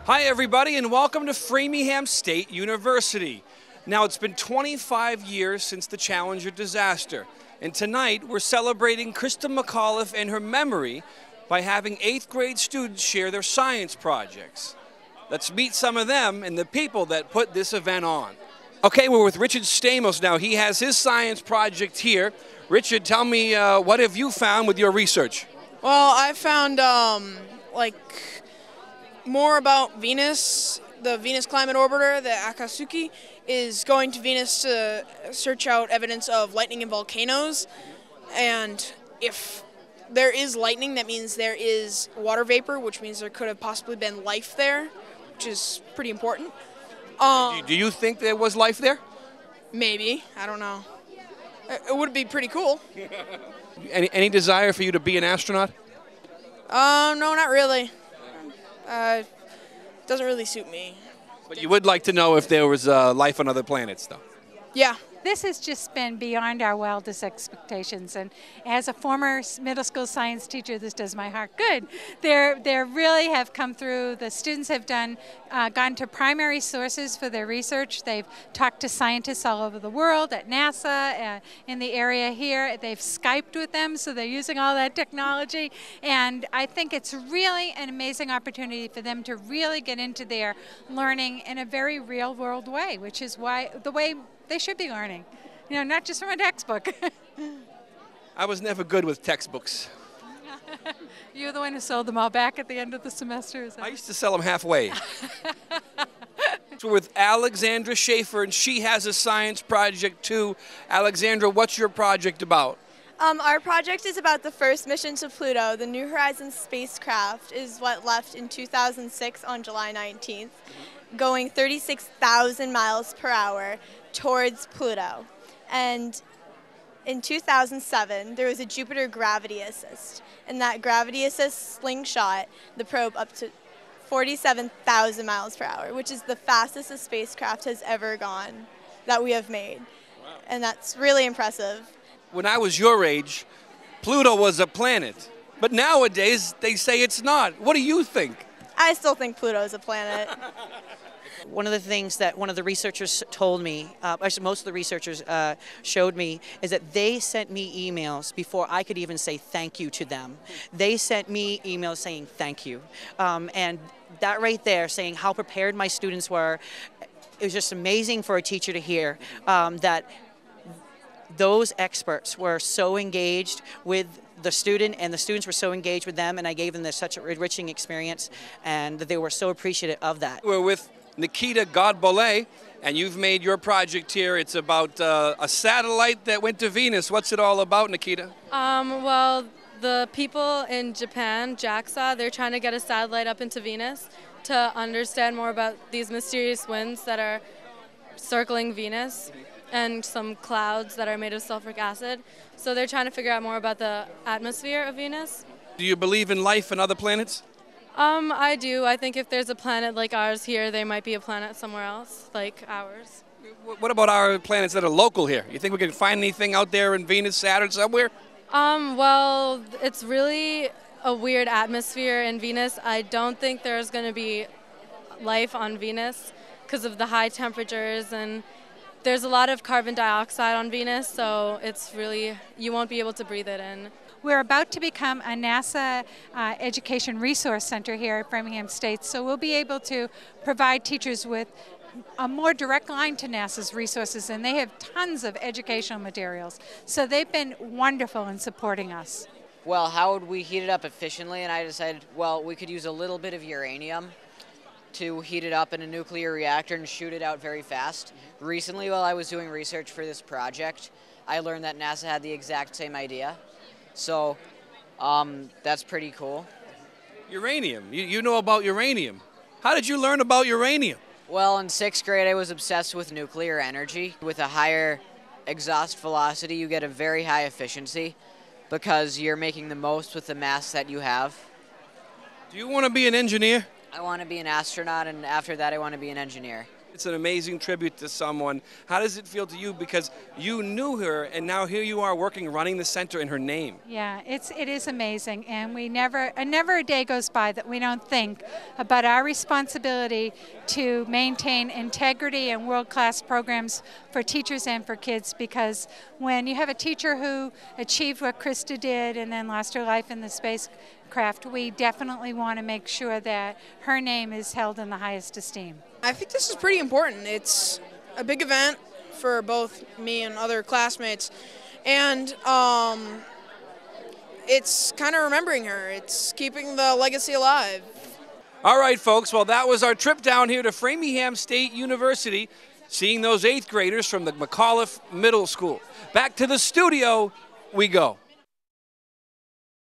Hi everybody and welcome to Framingham State University. Now it's been 25 years since the Challenger disaster, and tonight we're celebrating Krista McAuliffe and her memory by having 8th grade students share their science projects. Let's meet some of them and the people that put this event on. Okay, we're with Richard Stamos now. He has his science project here. Richard, tell me, what have you found with your research? Well, I found more about Venus. The Venus Climate Orbiter, the Akatsuki, is going to Venus to search out evidence of lightning and volcanoes. And if there is lightning, that means there is water vapor, which means there could have possibly been life there, which is pretty important. Do you think there was life there? Maybe. I don't know. It would be pretty cool. Any desire for you to be an astronaut? No, not really. Doesn't really suit me. But you would like to know if there was life on other planets, though? Yeah. This has just been beyond our wildest expectations, and as a former middle school science teacher, this does my heart good. They really have come through. The students have gone to primary sources for their research. They've talked to scientists all over the world, at NASA, in the area here. They've Skyped with them, so they're using all that technology, and I think it's really an amazing opportunity for them to really get into their learning in a very real-world way, which is the way they should be learning, not just from a textbook. I was never good with textbooks. You're the one who sold them all back at the end of the semester, is that? I used to sell them halfway. So we're with Alexandra Schaefer, and she has a science project too. Alexandra, what's your project about? Our project is about the first mission to Pluto. The New Horizons spacecraft is what left in 2006 on July 19th, going 36,000 miles per hour towards Pluto. And in 2007, there was a Jupiter gravity assist. And that gravity assist slingshot the probe up to 47,000 miles per hour, which is the fastest a spacecraft has ever gone that we have made. Wow. And that's really impressive. When I was your age, Pluto was a planet. But nowadays, they say it's not. What do you think? I still think Pluto is a planet. One of the things that one of the researchers told me, actually most of the researchers showed me, is that they sent me emails before I could even say thank you to them. They sent me emails saying thank you. And that right there, saying how prepared my students were, it was just amazing for a teacher to hear that those experts were so engaged with the student, and the students were so engaged with them, and I gave them such a enriching experience, and they were so appreciative of that. We're with Nikita Godbolet, and you've made your project here. It's about a satellite that went to Venus. What's it all about, Nikita? Well, the people in Japan, JAXA, they're trying to get a satellite up into Venus to understand more about these mysterious winds that are circling Venus and some clouds that are made of sulfuric acid. So they're trying to figure out more about the atmosphere of Venus. Do you believe in life on other planets? I do. I think if there's a planet like ours here, there might be a planet somewhere else like ours. What about our planets that are local here? You think we can find anything out there in Venus, Saturn, somewhere? Well, it's really a weird atmosphere in Venus. I don't think there's going to be life on Venus because of the high temperatures, and there's a lot of carbon dioxide on Venus, so it's really, you won't be able to breathe it in. We're about to become a NASA Education Resource Center here at Framingham State, so we'll be able to provide teachers with a more direct line to NASA's resources, and they have tons of educational materials. So they've been wonderful in supporting us. Well, how would we heat it up efficiently? And I decided, well, we could use a little bit of uranium to heat it up in a nuclear reactor and shoot it out very fast. Recently, while I was doing research for this project, I learned that NASA had the exact same idea. So that's pretty cool. Uranium. You know about uranium. How did you learn about uranium? Well, in 6th grade, I was obsessed with nuclear energy. With a higher exhaust velocity, you get a very high efficiency because you're making the most with the mass that you have. Do you want to be an engineer? I want to be an astronaut, and after that, I want to be an engineer. It's an amazing tribute to someone. How does it feel to you? Because you knew her, and now here you are working, running the center in her name. Yeah, it is amazing, and never a day goes by that we don't think about our responsibility to maintain integrity and world-class programs for teachers and for kids, because when you have a teacher who achieved what Krista did and then lost her life in the spacecraft, we definitely want to make sure that her name is held in the highest esteem. I think this is pretty important. It's a big event for both me and other classmates, and it's kind of remembering her. It's keeping the legacy alive. All right, folks. Well, that was our trip down here to Framingham State University, seeing those 8th graders from the McAuliffe Middle School. Back to the studio we go.